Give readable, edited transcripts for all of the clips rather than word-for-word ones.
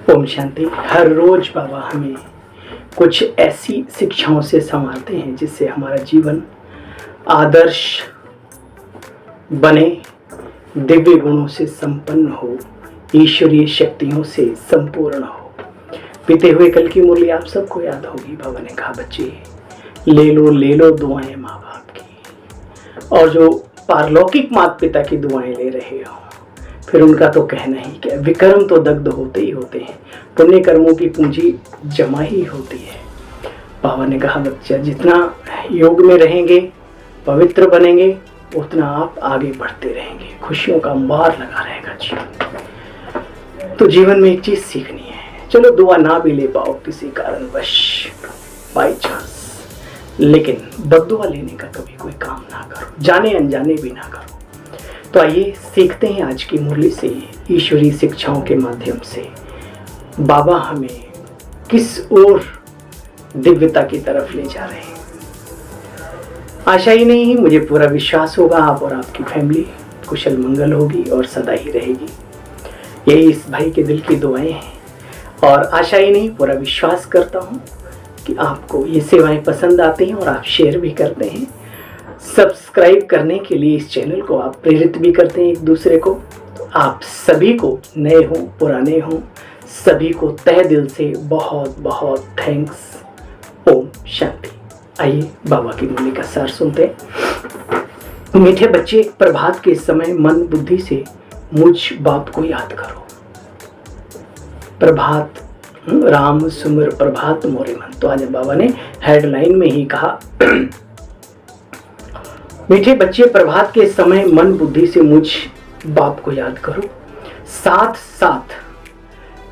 ओम शांति। हर रोज बाबा हमें कुछ ऐसी शिक्षाओं से संवारते हैं जिससे हमारा जीवन आदर्श बने, दिव्य गुणों से संपन्न हो, ईश्वरीय शक्तियों से संपूर्ण हो। बीते हुए कल की मुरली आप सबको याद होगी। बाबा ने कहा, बच्चे ले लो दुआएं माँ बाप की, और जो पारलौकिक माता पिता की दुआएं ले रहे हो, फिर उनका तो कहना ही क्या। विकर्म तो दग्ध होते ही होते हैं, पुण्य कर्मों की पूंजी जमा ही होती है। बाबा ने कहा, बच्चा जितना योग में रहेंगे, पवित्र बनेंगे, उतना आप आगे बढ़ते रहेंगे, खुशियों का अंबार लगा रहेगा जीवन। तो जीवन में एक चीज सीखनी है। चलो दुआ ना भी ले पाओ किसी कारणवश, बाई चांस, लेकिन बद्दुआ लेने का कभी कोई काम ना करो, जाने अनजाने भी ना करो। तो आइए सीखते हैं आज की मुरली से, ईश्वरीय शिक्षाओं के माध्यम से बाबा हमें किस ओर दिव्यता की तरफ ले जा रहे हैं। आशा ही नहीं, मुझे पूरा विश्वास होगा आप और आपकी फैमिली कुशल मंगल होगी और सदा ही रहेगी। यही इस भाई के दिल की दुआएं हैं, और आशा ही नहीं, पूरा विश्वास करता हूँ कि आपको ये सेवाएं पसंद आती हैं और आप शेयर भी करते हैं। सब्सक्राइब करने के लिए इस चैनल को आप प्रेरित भी करते हैं एक दूसरे को। तो आप सभी को, नए हों पुराने हों, सभी को तहे दिल से बहुत बहुत थैंक्स। ओम शांति। आइए बाबा की मुरली का सार सुनते हैं। मीठे बच्चे, प्रभात के समय मन बुद्धि से मुझ बाप को याद करो। प्रभात राम सुमिर प्रभात मोरे मन। तो आज बाबा ने हेडलाइन में ही कहा, मीठे बच्चे, प्रभात के समय मन बुद्धि से मुझ बाप को याद करो, साथ साथ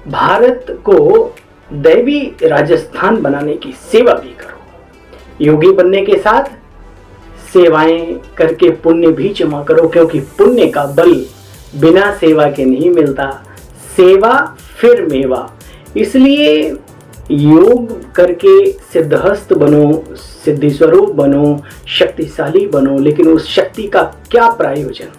भारत को दैवी राजस्थान बनाने की सेवा भी करो। योगी बनने के साथ सेवाएं करके पुण्य भी जमा करो, क्योंकि पुण्य का बल बिना सेवा के नहीं मिलता। सेवा फिर मेवा। इसलिए योग करके सिद्धहस्त बनो, सिद्धि स्वरूप बनो, शक्तिशाली बनो, लेकिन उस शक्ति का क्या प्रयोजन,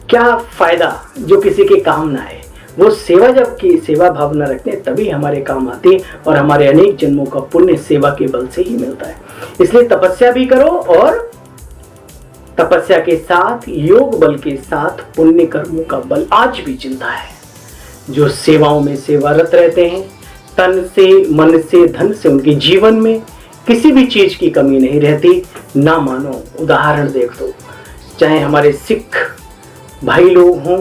क्या फायदा जो किसी के काम ना आए। वो सेवा, जब की सेवा भावना रखते हैं तभी हमारे काम आते हैं, और हमारे अनेक जन्मों का पुण्य सेवा के बल से ही मिलता है। इसलिए तपस्या भी करो, और तपस्या के साथ, योग बल के साथ पुण्य कर्मों का बल आज भी जिंदा है। जो सेवाओं में सेवारत रहते हैं, तन से, मन से, धन से, उनके जीवन में किसी भी चीज की कमी नहीं रहती। ना मानो, उदाहरण देख दो, चाहे हमारे सिख भाई लोग हों,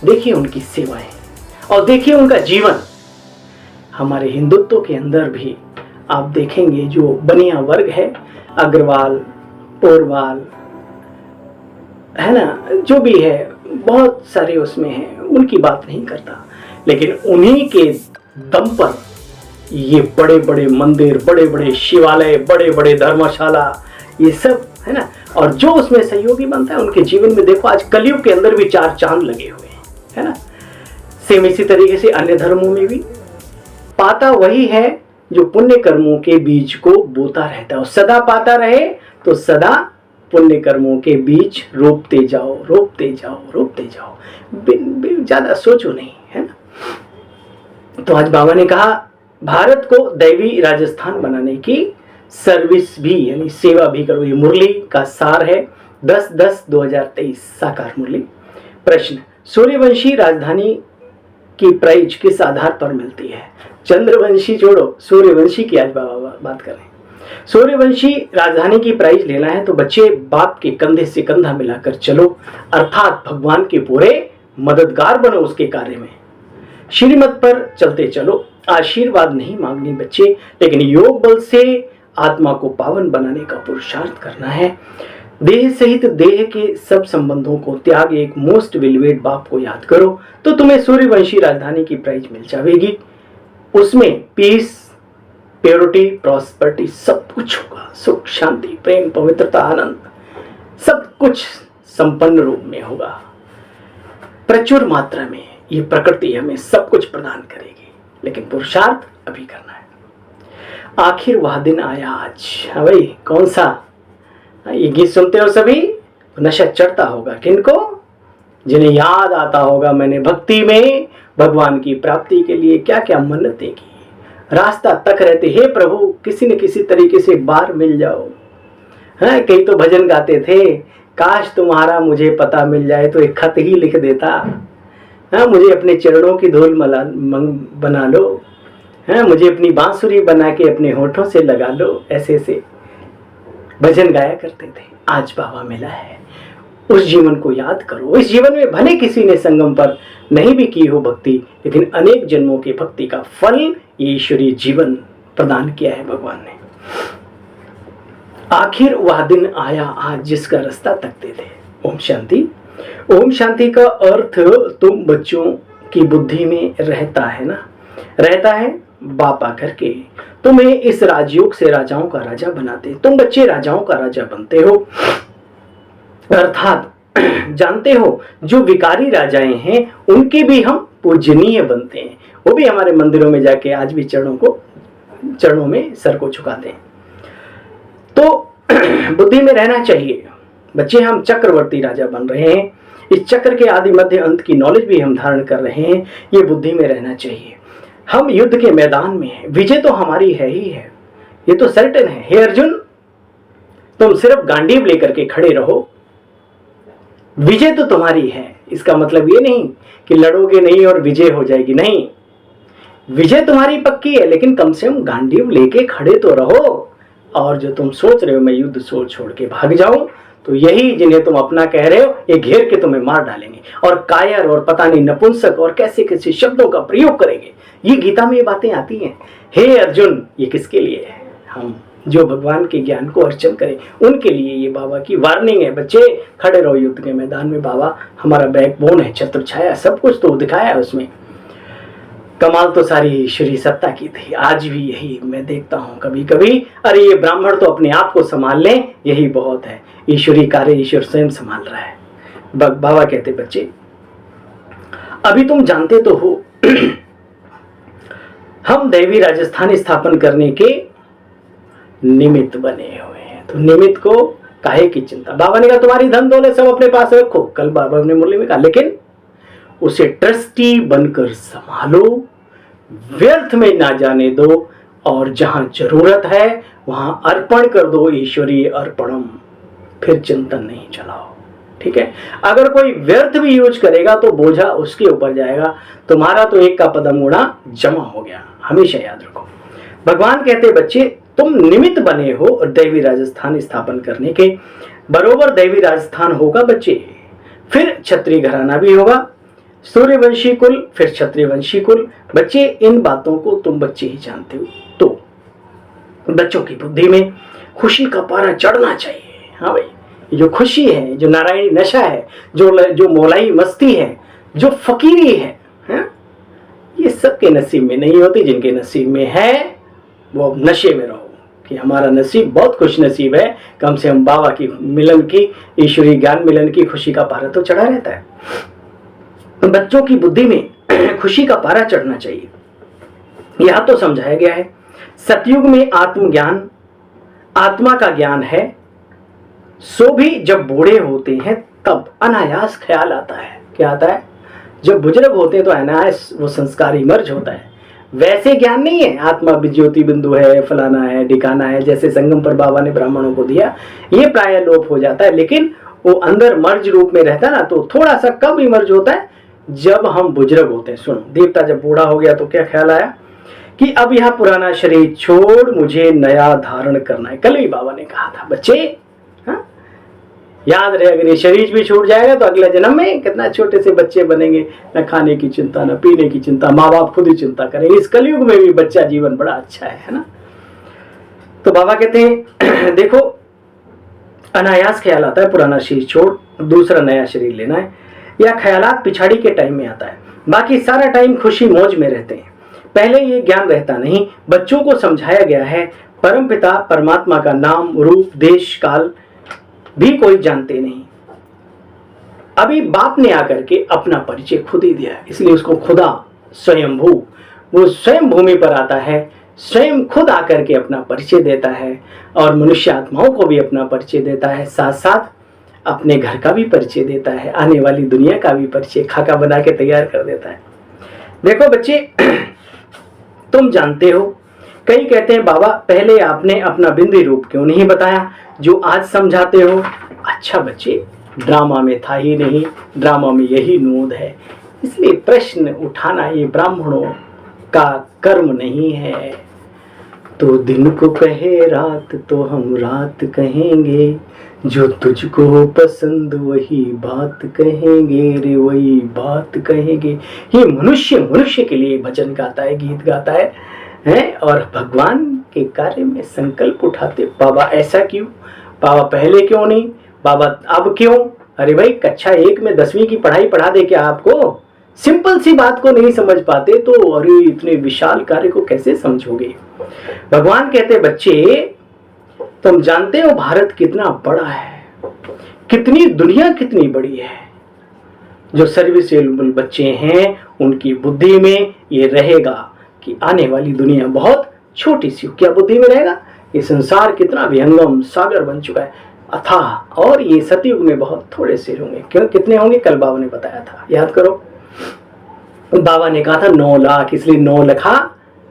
देखिए उनकी सेवाएं और देखिए उनका जीवन। हमारे हिंदुत्व के अंदर भी आप देखेंगे जो बनिया वर्ग है, अग्रवाल, पोरवाल, है ना, जो भी है, बहुत सारे उसमें हैं, उनकी बात नहीं करता, लेकिन उन्हीं के दम पर ये बड़े बड़े मंदिर, बड़े बड़े शिवालय, बड़े बड़े धर्मशाला, ये सब है ना। और जो उसमें सहयोगी बनता है उनके जीवन में देखो, आज कलयुग के अंदर भी 4 चांद लगे हुए हैं, है ना। सेम इसी तरीके से अन्य धर्मों में भी पाता वही है जो पुण्य कर्मों के बीज को बोता रहता है, और सदा पाता रहे तो सदा पुण्य कर्मों के बीज रोपते जाओ, रोपते जाओ, रोपते जाओ, ज्यादा सोचो नहीं, है ना। तो आज बाबा ने कहा, भारत को दैवी राजस्थान बनाने की सर्विस भी, यानी सेवा भी करो। ये मुरली का सार है, 10/10/2023 साकार मुरली। प्रश्न, सूर्यवंशी राजधानी की प्राइज किस आधार पर मिलती है? चंद्रवंशी छोड़ो, सूर्यवंशी की आज बाबा बात करें। सूर्यवंशी राजधानी की प्राइज लेना है तो बच्चे बाप के कंधे से कंधा मिलाकर चलो, अर्थात भगवान के पूरे मददगार बनो उसके कार्य में। श्रीमत पर चलते चलो, आशीर्वाद नहीं मांगनी बच्चे, लेकिन योग बल से आत्मा को पावन बनाने का पुरुषार्थ करना है। देह सहित देह के सब संबंधों को त्याग एक मोस्ट वेलवेट बाप को याद करो, तो तुम्हें सूर्यवंशी राजधानी की प्राइज मिल जाएगी। उसमें पीस, प्योरिटी, प्रॉस्पेरिटी सब कुछ होगा। सुख, शांति, प्रेम, पवित्रता, आनंद, सब कुछ संपन्न रूप में होगा। प्रचुर मात्रा में ये प्रकृति हमें सब कुछ प्रदान करेगी, लेकिन पुरुषार्थ अभी करना है। आखिर वह दिन आया आज। हाँ भाई, कौन सा? ये गीत सुनते हो सभी, नशा चढ़ता होगा किनको? जिन्हें याद आता होगा मैंने भक्ति में भगवान की प्राप्ति के लिए क्या क्या मन्नतें की, रास्ता तक रहते, हे प्रभु किसी न किसी तरीके से बार मिल जाओ। हाँ, कई तो भजन गाते थे, काश तुम्हारा मुझे पता मिल जाए तो एक खत ही लिख देता। हाँ, मुझे अपने चरणों की धूल बना लो। हाँ, मुझे अपनी बांसुरी बना के अपने होठों से लगा लो। ऐसे ऐसे भजन गाया करते थे। आज बाबा मिला है, उस जीवन को याद करो। इस जीवन में भले किसी ने संगम पर नहीं भी की हो भक्ति, लेकिन अनेक जन्मों की भक्ति का फल ये ईश्वरीय जीवन प्रदान किया है भगवान ने। आखिर वह दिन आया आज जिसका रास्ता तकते थे। ओम शांति। ओम शांति का अर्थ तुम बच्चों की बुद्धि में रहता है ना, रहता है बाप आकर के तुम्हें इस राजयोग से राजाओं का राजा बनाते। तुम बच्चे राजाओं का राजा बनते हो, अर्थात जानते हो जो विकारी राजाएं हैं उनके भी हम पूजनीय बनते हैं। वो भी हमारे मंदिरों में जाके आज भी चरणों में सर को झुकाते हैं। तो बुद्धि में रहना चाहिए बच्चे, हम चक्रवर्ती राजा बन रहे हैं। इस चक्र के आदि मध्य अंत की नॉलेज भी हम धारण कर रहे हैं, ये बुद्धि में रहना चाहिए। हम युद्ध के मैदान में हैं, विजय तो हमारी है ही है, ये तो सर्टेन है। हे अर्जुन, तुम सिर्फ गांडीव लेकर के खड़े रहो, विजय तो तुम्हारी है। इसका मतलब ये नहीं कि लड़ोगे नहीं और विजय हो जाएगी, नहीं, विजय तुम्हारी पक्की है, लेकिन कम से कम गांडीव लेके खड़े तो रहो। और जो तुम सोच रहे हो मैं युद्ध छोड़ के भाग जाऊं, तो यही जिन्हें तुम अपना कह रहे हो ये घेर के तुम्हें मार डालेंगे और कायर और पता नहीं नपुंसक और कैसे कैसे शब्दों का प्रयोग करेंगे। ये गीता में ये बातें आती हैं। हे अर्जुन, ये किसके लिए है? हम जो भगवान के ज्ञान को अर्चन करें उनके लिए ये बाबा की वार्निंग है। बच्चे खड़े रहो युद्ध के मैदान में, बाबा हमारा बैकबोन है, छत्र छाया सब कुछ तो दिखाया है उसमें। कमाल तो सारी ईश्वरी सत्ता की थी। आज भी यही मैं देखता हूँ कभी कभी, अरे ये ब्राह्मण तो अपने आप को संभाल लें, यही बहुत है। ईश्वरी कार्य ईश्वर स्वयं संभाल रहा है। बाबा कहते बच्चे अभी तुम जानते तो हो हम दैवी राजस्थान स्थापन करने के निमित्त बने हुए हैं। तो निमित्त को काहे की चिंता? बाबा ने कहा तुम्हारी धन दौलत सब अपने पास रखो, कल बाबा ने मुरली में कहा, लेकिन उसे ट्रस्टी बनकर संभालो, व्यर्थ में ना जाने दो, और जहां जरूरत है वहां अर्पण कर दो, ईश्वरीय अर्पणम। फिर चिंतन नहीं चलाओ, ठीक है? अगर कोई व्यर्थ भी यूज करेगा तो बोझा उसके ऊपर जाएगा, तुम्हारा तो एक का पदम उड़ा जमा हो गया। हमेशा याद रखो। भगवान कहते बच्चे तुम निमित्त बने हो और दैवी राजस्थान स्थापन करने के। बरोबर दैवी राजस्थान होगा बच्चे, फिर क्षत्रिय घराना भी होगा, सूर्यवंशी कुल, फिर क्षत्रियवंशी कुल। बच्चे इन बातों को तुम बच्चे ही जानते हो। तो बच्चों की बुद्धि में खुशी का पारा चढ़ना चाहिए। हाँ भाई, जो खुशी है, जो नारायणी नशा है, जो मौलाई मस्ती है, जो फकीरी है, ये सबके नसीब में नहीं होती। जिनके नसीब में है वो अब नशे में रहो कि हमारा नसीब बहुत खुश नसीब है, कम से कम बाबा की मिलन की, ईश्वरी ज्ञान मिलन की खुशी का पारा तो चढ़ा रहता है। तो बच्चों की बुद्धि में खुशी का पारा चढ़ना चाहिए। यह तो समझाया गया है सतयुग में आत्मज्ञान, आत्मा का ज्ञान है, सो भी जब बूढ़े होते हैं तब अनायास ख्याल आता है। क्या आता है? जब बुजुर्ग होते हैं तो अनायास वो संस्कार इमर्ज होता है। वैसे ज्ञान नहीं है आत्मा ज्योति बिंदु है, फलाना है, ठिकाना है, जैसे संगम पर बाबा ने ब्राह्मणों को दिया, ये प्राय लोप हो जाता है। लेकिन वो अंदर मर्ज रूप में रहता है ना, तो थोड़ा सा कब इमर्ज होता है? जब हम बुजुर्ग होते हैं। सुनो, देवता जब बूढ़ा हो गया तो क्या ख्याल आया कि अब यह पुराना शरीर छोड़ मुझे नया धारण करना है। कल भी बाबा ने कहा था बच्चे, हाँ याद रहे, अगर ये शरीर भी छूट जाएगा तो अगले जन्म में कितना छोटे से बच्चे बनेंगे, न खाने की चिंता, न पीने की चिंता, माँ बाप खुद ही चिंता करेंगे। इस कलयुग में भी बच्चा जीवन बड़ा अच्छा है ना। तो बाबा कहते हैं देखो अनायास ख्याल आता है पुराना शरीर छोड़ दूसरा नया शरीर लेना है। यह ख्यालात पिछाड़ी के टाइम में आता है, बाकी सारा टाइम खुशी मौज में रहते हैं। पहले ये ज्ञान रहता नहीं। बच्चों को समझाया गया है परमपिता परमात्मा का नाम, रूप, देश, काल भी कोई जानते नहीं। अभी बाप ने आकर के अपना परिचय खुद ही दिया, इसलिए उसको खुदा स्वयंभू, वो स्वयं भूमि पर आता है, स्वयं खुद आकर के अपना परिचय देता है और मनुष्य आत्माओं को भी अपना परिचय देता है। साथ साथ अपने घर का भी परिचय देता है, आने वाली दुनिया का भी परिचय खाका बना के तैयार कर देता है। देखो बच्चे, तुम जानते हो, कई कहते हैं बाबा पहले आपने अपना बिंदी रूप क्यों नहीं बताया जो आज समझाते हो। अच्छा बच्चे, ड्रामा में था ही नहीं, ड्रामा में यही नूद है, इसलिए प्रश्न उठाना ये ब्राह्मणों का कर्म नहीं है। तो दिन को कहे रात तो हम रात कहेंगे, जो तुझको पसंद वही बात कहेंगे रे, वही बात कहेंगे। ये मनुष्य मनुष्य के लिए भजन गाता है, गीत गाता है और भगवान के कार्य में संकल्प उठाते। बाबा ऐसा क्यों, बाबा पहले क्यों नहीं, बाबा अब क्यों। अरे भाई, कक्षा 1 में 10वीं की पढ़ाई पढ़ा दे क्या आपको? सिंपल सी बात को नहीं समझ पाते तो अरे इतने विशाल कार्य को कैसे समझोगे। भगवान कहते बच्चे, तुम जानते हो भारत कितना बड़ा है, कितनी दुनिया कितनी बड़ी है। जो सर्विसेबल बच्चे हैं उनकी बुद्धि में ये रहेगा कि आने वाली दुनिया बहुत छोटी सी। क्या बुद्धि में रहेगा? ये संसार कितना विहंगम सागर बन चुका है, अथाह, और ये सतयुग में बहुत थोड़े से होंगे। क्यों, कितने होंगे? कल बाबा ने बताया था, याद करो। बाबा ने कहा था 9 लाख, इसलिए 9 लखा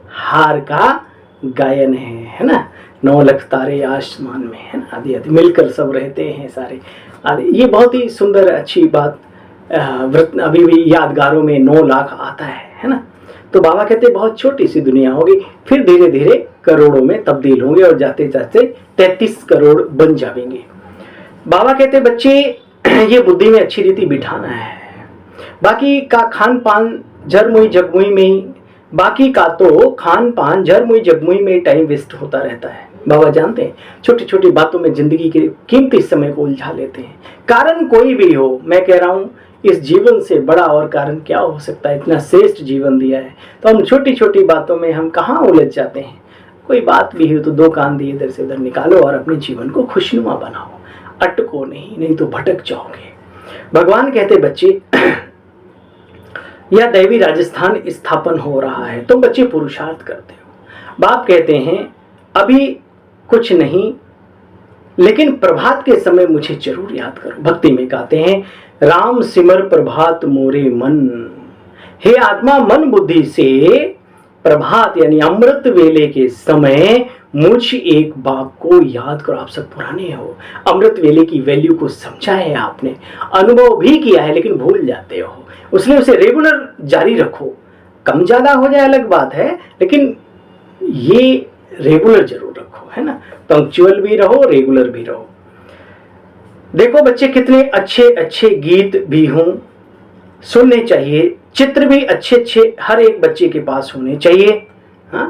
हार का गायन है ना। 9 लाख तारे आसमान में, है ना, आदि आदि मिलकर सब रहते हैं सारे आदि। ये बहुत ही सुंदर अच्छी बात व्रत अभी भी यादगारों में 9 लाख आता है ना। तो बाबा कहते बहुत छोटी सी दुनिया होगी, फिर धीरे धीरे करोड़ों में तब्दील होंगे और जाते जाते 33 करोड़ बन जाएंगे। बाबा कहते बच्चे ये बुद्धि में अच्छी रीति बिठाना है। बाकी का खान पान झरमुई जगमुई में, बाकी का तो खान पान झरमुई जगमुई में टाइम वेस्ट होता रहता है। बाबा जानते हैं छोटी छोटी बातों में जिंदगी के कीमती समय को उलझा लेते हैं। कारण कोई भी हो, मैं कह रहा हूँ इस जीवन से बड़ा और कारण क्या हो सकता है। इतना श्रेष्ठ जीवन दिया है तो हम छोटी छोटी बातों में हम कहाँ उलझ जाते हैं। कोई बात भी हो तो 2 कान दिए इधर से उधर निकालो और अपने जीवन को खुशनुमा बनाओ, अटको नहीं तो भटक जाओगे। भगवान कहते बच्चे यह दैवी राजस्थान स्थापन हो रहा है, तुम बच्चे पुरुषार्थ करते हो। बाप कहते हैं अभी कुछ नहीं, लेकिन प्रभात के समय मुझे जरूर याद करो। भक्ति में गाते हैं राम सिमर प्रभात मोरे मन। हे आत्मा, मन बुद्धि से प्रभात यानी अमृत वेले के समय मुझ एक बाप को याद करो। आप सब पुराने हो, अमृत वेले की वैल्यू को समझा है आपने, अनुभव भी किया है, लेकिन भूल जाते हो। उसलिए उसे रेगुलर जारी रखो। कम ज्यादा हो जाए अलग बात है, लेकिन ये रेगुलर जरूर रखो, है ना। पंक्चुअल भी रहो, रेगुलर भी रहो। देखो बच्चे कितने अच्छे अच्छे गीत भी हों, सुनने चाहिए। चित्र भी अच्छे अच्छे हर एक बच्चे के पास होने चाहिए। हाँ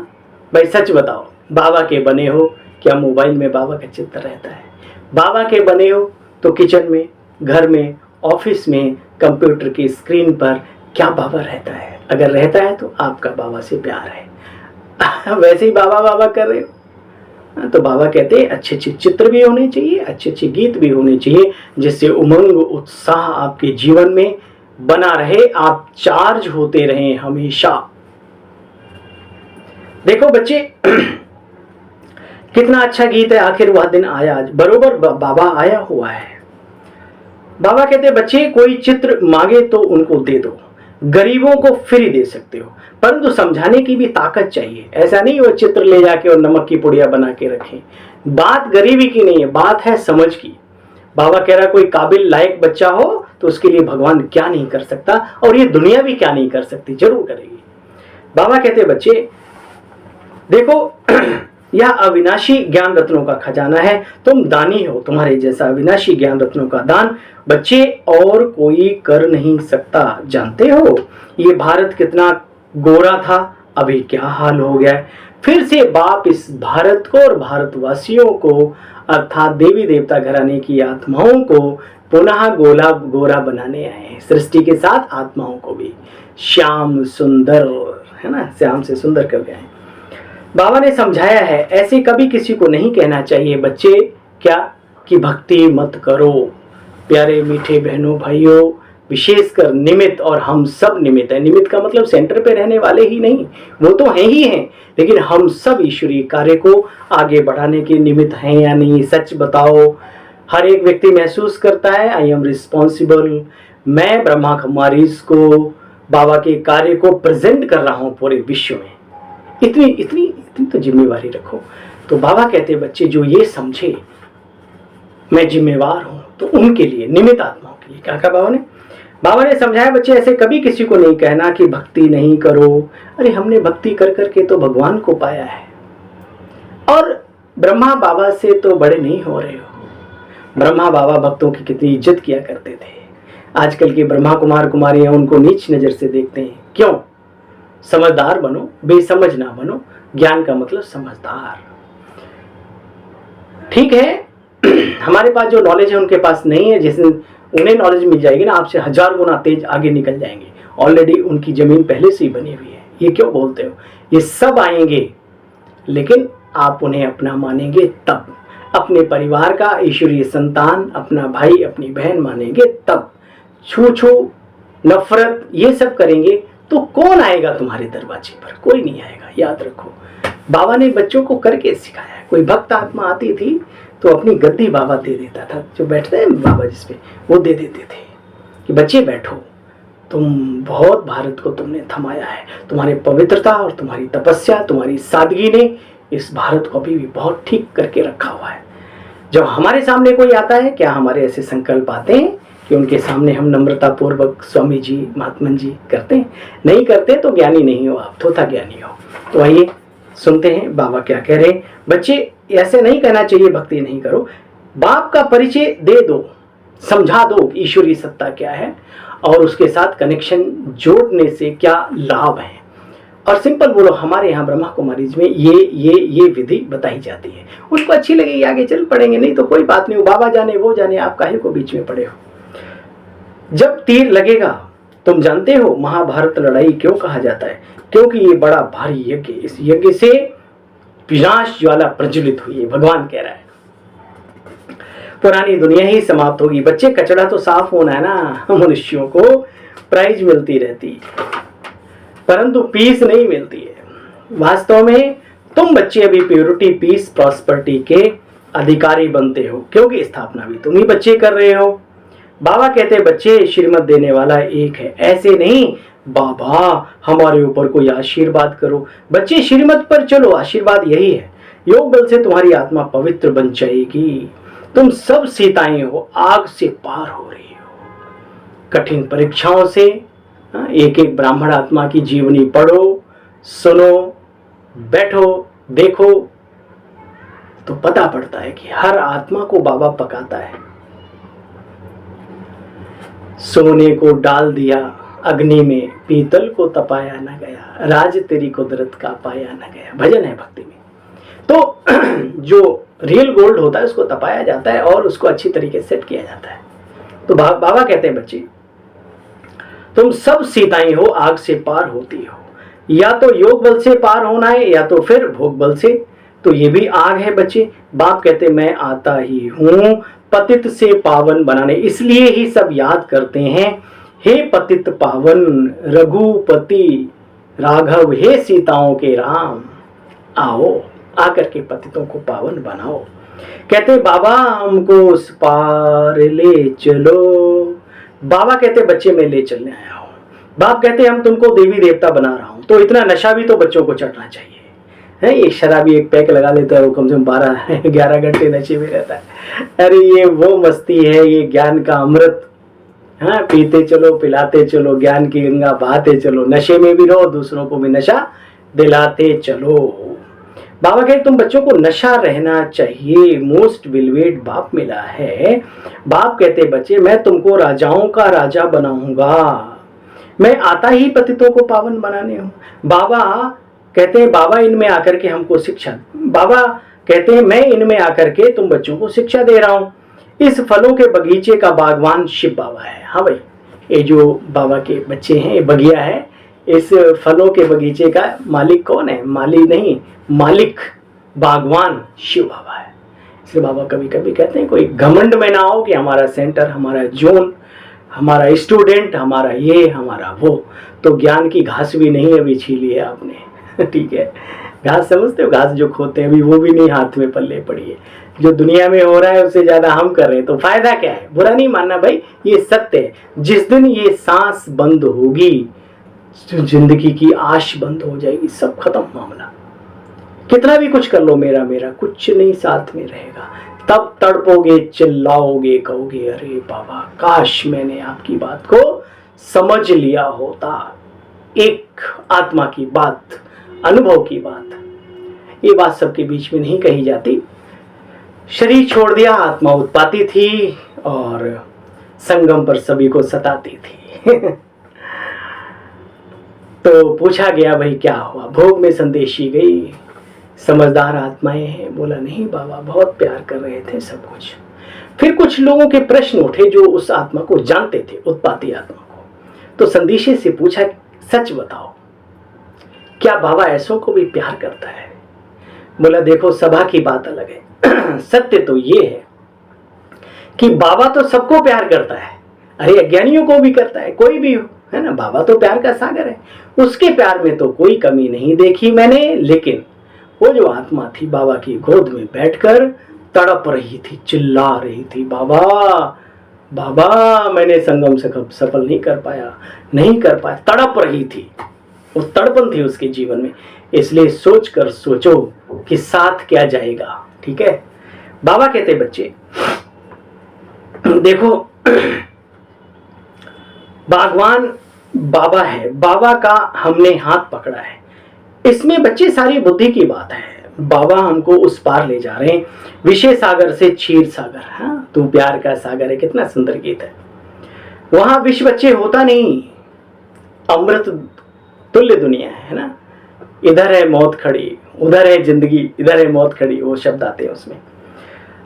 भाई, सच बताओ, बाबा के बने हो क्या मोबाइल में बाबा का चित्र रहता है? बाबा के बने हो तो किचन में, घर में, ऑफिस में, कंप्यूटर की स्क्रीन पर क्या बाबा रहता है? अगर रहता है तो आपका बाबा से प्यार है। वैसे ही बाबा बाबा कर रहे हो। तो बाबा कहते हैं अच्छे अच्छे चित्र भी होने चाहिए, अच्छे अच्छे गीत भी होने चाहिए, जिससे उमंग उत्साह आपके जीवन में बना रहे, आप चार्ज होते रहें हमेशा। देखो बच्चे कितना अच्छा गीत है, आखिर वह दिन आया, आज बरोबर बाबा आया हुआ है। बाबा कहते बच्चे कोई चित्र मांगे तो उनको दे दो, गरीबों को फ्री दे सकते हो, परंतु समझाने की भी ताकत चाहिए। ऐसा नहीं वो चित्र ले जाके और नमक की पुड़िया बना के रखें। बात गरीबी की नहीं है, बात है समझ की। बाबा कह रहा कोई काबिल लायक बच्चा हो तो उसके लिए भगवान क्या नहीं कर सकता, और ये दुनिया भी क्या नहीं कर सकती, जरूर करेगी। बाबा कहते बच्चे देखो यह अविनाशी ज्ञान रत्नों का खजाना है, तुम दानी हो, तुम्हारे जैसा अविनाशी ज्ञान रत्नों का दान बच्चे और कोई कर नहीं सकता। जानते हो ये भारत कितना गोरा था, अभी क्या हाल हो गया है। फिर से बाप इस भारत को और भारतवासियों को अर्थात देवी देवता घराने की आत्माओं को पुनः गोरा बनाने आए हैं। सृष्टि के साथ आत्माओं को भी श्याम सुंदर, है ना, श्याम से सुंदर कर गए। बाबा ने समझाया है ऐसे कभी किसी को नहीं कहना चाहिए बच्चे क्या कि भक्ति मत करो। प्यारे मीठे बहनों भाइयों, विशेषकर निमित्त, और हम सब निमित्त है। निमित्त का मतलब सेंटर पे रहने वाले ही नहीं, वो तो हैं ही हैं, लेकिन हम सब ईश्वरीय कार्य को आगे बढ़ाने के निमित्त हैं या नहीं, सच बताओ। हर एक व्यक्ति महसूस करता है आई एम रिस्पॉन्सिबल, मैं ब्रह्मा कुमारीज को, बाबा के कार्य को प्रेजेंट कर रहा हूं पूरे विश्व में। इतनी इतनी इतनी तो जिम्मेवारी रखो। तो बाबा कहते बच्चे जो ये समझे मैं जिम्मेवार हूं, तो उनके लिए, निमित्त आत्माओं के लिए क्या कहा बाबा ने समझाया बच्चे ऐसे कभी किसी को नहीं कहना कि भक्ति नहीं करो। अरे हमने भक्ति कर करके तो भगवान को पाया है, और ब्रह्मा बाबा से तो बड़े नहीं हो रहे हो। ब्रह्मा बाबा भक्तों की कितनी इज्जत किया करते थे। आजकल के ब्रह्मा कुमार कुमारियां उनको नीच नजर से देखते हैं। क्यों? समझदार बनो, बेसमझ ना बनो। ज्ञान का मतलब समझदार। ठीक है, हमारे पास जो नॉलेज है उनके पास नहीं है। जिस उन्हें नॉलेज मिल जाएगी ना, आपसे 1000 गुना तेज आगे निकल जाएंगे। ऑलरेडी उनकी जमीन पहले से ही बनी हुई है। ये क्यों बोलते हो? ये सब आएंगे, लेकिन आप उन्हें अपना मानेंगे तब। अपने परिवार का ईश्वरीय संतान, अपना भाई अपनी बहन मानेंगे तब। छू छू नफरत ये सब करेंगे तो कौन आएगा तुम्हारे दरवाजे पर? कोई नहीं आएगा। याद रखो, बाबा ने बच्चों को करके सिखाया है। कोई भक्त आत्मा आती थी तो अपनी गद्दी बाबा दे देता था, जो बैठते हैं बाबा जिसपे, वो दे देते थे कि बच्चे बैठो, तुम बहुत भारत को तुमने थमाया है। तुम्हारी पवित्रता और तुम्हारी तपस्या, तुम्हारी सादगी ने इस भारत को अभी भी बहुत ठीक करके रखा हुआ है। जब हमारे सामने कोई आता है, क्या हमारे ऐसे संकल्प आते हैं कि उनके सामने हम नम्रता पूर्वक स्वामी जी, महात्मन जी करते हैं? नहीं करते तो ज्ञानी नहीं हो आप, थोथा ज्ञानी हो। तो आइए सुनते हैं बाबा क्या कह रहे हैं। बच्चे ऐसे नहीं कहना चाहिए भक्ति नहीं करो। बाप का परिचय दे दो, समझा दो ईश्वरीय सत्ता क्या है और उसके साथ कनेक्शन जोड़ने से क्या लाभ है। और सिंपल बोलो, हमारे यहाँ ब्रह्मा कुमारीज में ये विधि बताई जाती है। उनको अच्छी लगेगी आगे चल पड़ेंगे, नहीं तो कोई बात नहीं। बाबा जाने वो जाने, आप काहे को बीच में पड़े हो। जब तीर लगेगा, तुम जानते हो महाभारत लड़ाई क्यों कहा जाता है? क्योंकि ये बड़ा भारी यज्ञ, इस यज्ञ से विनाश ज्वाला प्रज्वलित हुई है। भगवान कह रहा है पुरानी दुनिया ही समाप्त होगी। बच्चे कचड़ा तो साफ होना है ना। मनुष्यों को प्राइज मिलती रहती है परंतु पीस नहीं मिलती है। वास्तव में तुम बच्चे अभी प्योरिटी, पीस, प्रॉस्पेरिटी के अधिकारी बनते हो, क्योंकि स्थापना भी तुम ही बच्चे कर रहे हो। बाबा कहते बच्चे श्रीमत देने वाला एक है। ऐसे नहीं बाबा हमारे ऊपर कोई आशीर्वाद करो। बच्चे श्रीमत पर चलो, आशीर्वाद यही है। योग बल से तुम्हारी आत्मा पवित्र बन जाएगी। तुम सब सीताएं हो, आग से पार हो रही हो। कठिन परीक्षाओं से एक एक ब्राह्मण आत्मा की जीवनी पढ़ो, सुनो, बैठो, देखो, तो पता पड़ता है कि हर आत्मा को बाबा पकाता है। सोने को डाल दिया अग्नि में, पीतल को तपाया न गया, राज तेरी कुदरत का पाया न गया। भजन है भक्ति में। तो जो रियल गोल्ड होता है उसको तपाया जाता है और उसको अच्छी तरीके से सेट किया जाता है। तो बाबा कहते हैं बच्चे तुम सब सीताएं हो, आग से पार होती हो। या तो योग बल से पार होना है या तो फिर भोग बल से, तो ये भी आग है बच्चे। बाप कहते मैं आता ही हूं पतित से पावन बनाने। इसलिए ही सब याद करते हैं, हे पतित पावन रघुपति राघव, हे सीताओं के राम, आओ आकर के पतितों को पावन बनाओ। कहते बाबा हमको उस पार ले चलो। बाबा कहते बच्चे मैं ले चलने आया हूं। बाप कहते हम तुमको देवी देवता बना रहा हूं। तो इतना नशा भी तो बच्चों को चढ़ना चाहिए है। ये शराबी एक पैक लगा लेता है, वो कम से कम 12-11 घंटे नशे में रहता है। अरे ये वो मस्ती है, ये ज्ञान का अमृत। हाँ, पीते चलो, पिलाते चलो, ज्ञान की गंगा बहाते चलो, नशे में भी रहो, दूसरों को भी नशा दिलाते चलो। बाबा कहते तुम बच्चों को नशा रहना चाहिए। मोस्ट बिलवेड बाप मिला है। बाप कहते बच्चे मैं तुमको राजाओं का राजा बनाऊंगा। मैं आता ही पतितों को पावन बनाने हूं। बाबा कहते हैं बाबा इनमें आकर के हमको शिक्षा, बाबा कहते हैं मैं इनमें आकर के तुम बच्चों को शिक्षा दे रहा हूं। इस फलों के बगीचे का बागवान शिव बाबा है। हाँ भाई, ये जो बाबा के बच्चे हैं, ये बगिया है। इस फलों के बगीचे का मालिक कौन है? माली नहीं, मालिक बागवान शिव बाबा है। इसलिए बाबा कभी कभी कहते हैं कोई घमंड में ना हो कि हमारा सेंटर, हमारा जोन, हमारा स्टूडेंट, हमारा ये, हमारा वो। तो ज्ञान की घास भी नहीं अभी छीली है आपने। ठीक है, घास समझते हो? घास जो खोते हैं अभी वो भी नहीं हाथ में पल्ले पड़ी है। जो दुनिया में हो रहा है उससे ज्यादा हम कर रहे हैं, तो फायदा क्या है? बुरा नहीं मानना भाई, ये सत्य है। जिस दिन ये सांस बंद होगी, जिंदगी की आश बंद हो जाएगी, सब खत्म मामला। कितना भी कुछ कर लो, मेरा मेरा कुछ नहीं साथ में रहेगा। तब तड़पोगे, चिल्लाओगे, कहोगे अरे बाबा काश मैंने आपकी बात को समझ लिया होता। एक आत्मा की बात, अनुभव की बात, ये बात सबके बीच में नहीं कही जाती। शरीर छोड़ दिया, आत्मा उत्पाती थी और संगम पर सभी को सताती थी। तो पूछा गया भाई क्या हुआ? भोग में संदेशी गई, समझदार आत्माएं हैं। बोला नहीं बाबा, बहुत प्यार कर रहे थे सब कुछ। फिर कुछ लोगों के प्रश्न उठे जो उस आत्मा को जानते थे, उत्पाती आत्मा को। तो संदेशी से पूछा सच बताओ, क्या बाबा ऐसों को भी प्यार करता है? बोला देखो सभा की बात अलग है, सत्य तो ये है कि बाबा तो सबको प्यार करता है। अरे अज्ञानियों को भी करता है, कोई भी हो, है ना। बाबा तो प्यार का सागर है, उसके प्यार में तो कोई कमी नहीं देखी मैंने। लेकिन वो जो आत्मा थी बाबा की गोद में बैठकर तड़प रही थी, चिल्ला रही थी, बाबा बाबा मैंने संगम सफल नहीं कर पाया, तड़प रही थी। वो तड़पन थी उसके जीवन में। इसलिए सोच कर सोचो कि साथ क्या जाएगा, ठीक है। बाबा कहते बच्चे देखो, भगवान बाबा है, बाबा का हमने हाथ पकड़ा है। इसमें बच्चे सारी बुद्धि की बात है। बाबा हमको उस पार ले जा रहे हैं, विषय सागर से क्षीर सागर। हाँ, तू प्यार का सागर है, कितना सुंदर गीत है। वहां विष बच्चे होता नहीं, अमृत तुल्य दुनिया है ना। इधर है मौत खड़ी, उधर है जिंदगी, इधर है मौत खड़ी, वो शब्द आते हैं उसमें।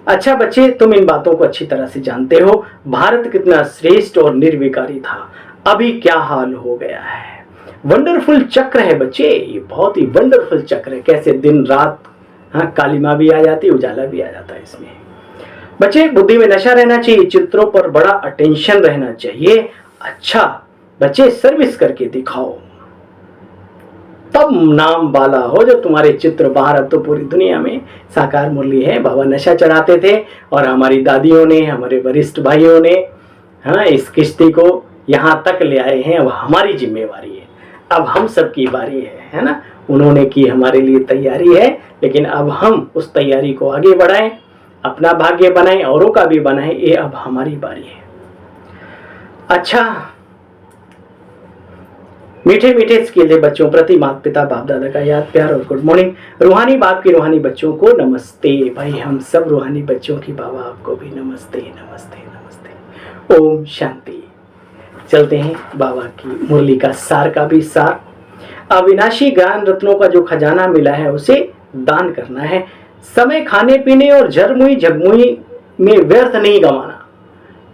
अच्छा बच्चे, तुम इन बातों को अच्छी तरह से जानते हो। भारत कितना श्रेष्ठ और निर्विकारी था, अभी क्या हाल हो गया है। वंडरफुल चक्र है बच्चे, ये बहुत ही वंडरफुल चक्र है। कैसे दिन रात, हाँ, कालिमा भी आ जाती, उजाला भी आ जाता है इसमें। बच्चे बुद्धि में नशा रहना चाहिए, चित्रों पर बड़ा अटेंशन रहना चाहिए। अच्छा बच्चे, सर्विस करके दिखाओ, तब नाम वाला हो। जो तुम्हारे चित्र बाहर, अब तो पूरी दुनिया में साकार मुरली है। बाबा नशा चढ़ाते थे और हमारी दादियों ने, हमारे वरिष्ठ भाइयों ने, हाँ, इस किश्ती को यहाँ तक ले आए हैं। अब हमारी जिम्मेवारी है, अब हम सबकी बारी है ना। उन्होंने की हमारे लिए तैयारी है, लेकिन अब हम उस तैयारी को आगे बढ़ाएं, अपना भाग्य बनाएं, औरों का भी बनाएं। ये अब हमारी बारी है। अच्छा, मीठे मीठे स्किल है बच्चों प्रति माता पिता बाप दादा का याद प्यार और गुड मॉर्निंग। रूहानी बाप की रूहानी बच्चों को नमस्ते। भाई हम सब रूहानी बच्चों की बाबा आपको भी नमस्ते नमस्ते नमस्ते। ओम शांति। चलते हैं बाबा की मुरली का सार का भी सार। अविनाशी ज्ञान रत्नों का जो खजाना मिला है उसे दान करना है। समय खाने पीने और झरमुई झगमुई में व्यर्थ नहीं गंवाना।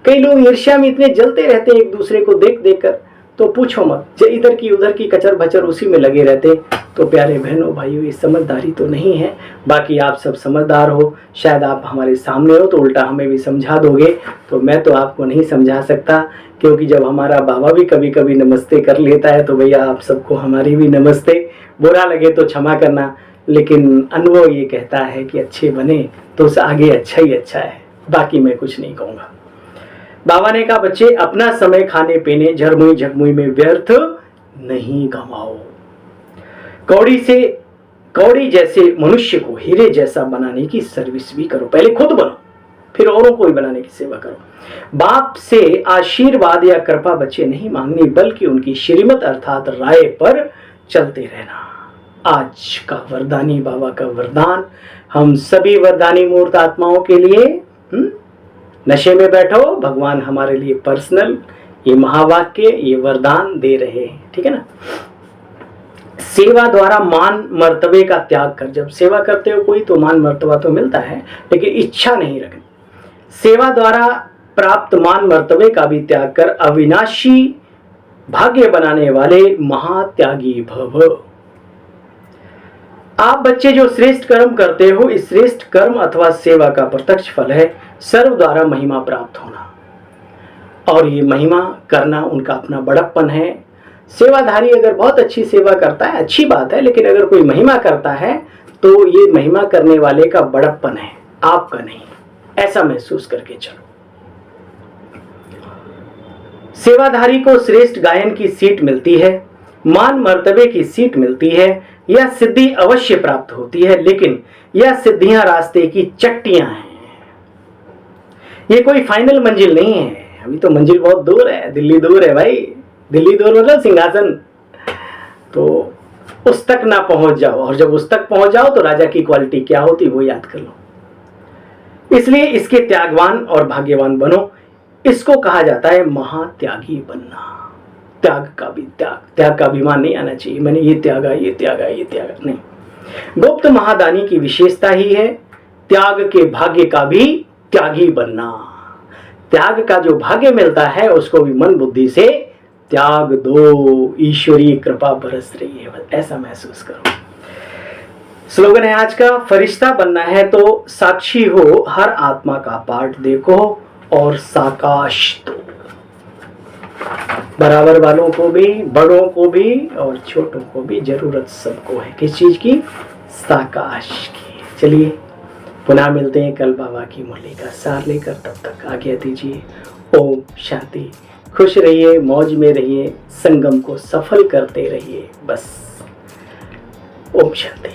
कई लोग ईर्ष्या में इतने जलते रहते हैं एक दूसरे को देख देख कर, तो पूछो मत। जो इधर की उधर की कचर भचर उसी में लगे रहते। तो प्यारे बहनों भाइयों, ये समझदारी तो नहीं है। बाकी आप सब समझदार हो, शायद आप हमारे सामने हो तो उल्टा हमें भी समझा दोगे। तो मैं तो आपको नहीं समझा सकता, क्योंकि जब हमारा बाबा भी कभी कभी नमस्ते कर लेता है तो भैया आप सबको हमारी भी नमस्ते। बुरा लगे तो क्षमा करना, लेकिन अनुभव ये कहता है कि अच्छे बने तो उस आगे अच्छा ही अच्छा है। बाकी मैं कुछ नहीं कहूँगा। बाबा ने कहा बच्चे अपना समय खाने पीने झरमुई झगमुई में व्यर्थ नहीं गंवाओ। कौड़ी जैसे मनुष्य को हीरे जैसा बनाने की सर्विस भी करो। पहले खुद बनो, फिर औरों को भी बनाने की सेवा करो। बाप से आशीर्वाद या कृपा बच्चे नहीं मांगनी, बल्कि उनकी श्रीमत अर्थात राय पर चलते रहना। आज का वरदानी बाबा का वरदान हम सभी वरदानी मूर्त आत्माओं के लिए। नशे में बैठो, भगवान हमारे लिए पर्सनल ये महावाक्य, ये वरदान दे रहे हैं, ठीक है ना। सेवा द्वारा मान मर्तबे का त्याग कर। जब सेवा करते हो कोई तो मान मर्तबा तो मिलता है, लेकिन इच्छा नहीं रखनी। सेवा द्वारा प्राप्त मान मर्तबे का भी त्याग कर अविनाशी भाग्य बनाने वाले महात्यागी भव। आप बच्चे जो श्रेष्ठ कर्म करते हो, इस श्रेष्ठ कर्म अथवा सेवा का प्रत्यक्ष फल है सर्व द्वारा महिमा प्राप्त होना। और ये महिमा करना उनका अपना बड़प्पन है। सेवाधारी अगर बहुत अच्छी सेवा करता है, अच्छी बात है, लेकिन अगर कोई महिमा करता है तो ये महिमा करने वाले का बड़प्पन है, आपका नहीं, ऐसा महसूस करके चलो। सेवाधारी को श्रेष्ठ गायन की सीट मिलती है, मान मर्तबे की सीट मिलती है, यह सिद्धि अवश्य प्राप्त होती है, लेकिन यह सिद्धियां रास्ते की चट्टियां हैं। ये कोई फाइनल मंजिल नहीं है, अभी तो मंजिल बहुत दूर है, दिल्ली दूर है भाई, दिल्ली दूर मतलब सिंहासन। तो उस तक ना पहुंच जाओ, और जब उस तक पहुंच जाओ तो राजा की क्वालिटी क्या होती वो याद कर लो। इसलिए इसके त्यागवान और भाग्यवान बनो। इसको कहा जाता है महात्यागी बनना। त्याग का भी त्याग का अभिमान नहीं आना चाहिए, मैंने ये त्यागा ये त्यागा ये त्यागा नहीं। गुप्त महादानी की विशेषता ही है त्याग के भाग्य का भी त्यागी बनना। त्याग का जो भाग्य मिलता है उसको भी मन बुद्धि से त्याग दो, ईश्वरीय कृपा बरस रही है, ऐसा महसूस करो। स्लोगन है आज का, फरिश्ता बनना है तो साक्षी हो, हर आत्मा का पाठ देखो और साकाश दो। बराबर वालों को भी, बड़ों को भी और छोटों को भी जरूरत सबको है, किस चीज की? साकाश की। चलिए पुनः मिलते हैं कल बाबा की मुरली का सार लेकर, तब तक आज्ञा दीजिए। ओम शांति। खुश रहिए, मौज में रहिए, संगम को सफल करते रहिए, बस। ओम शांति।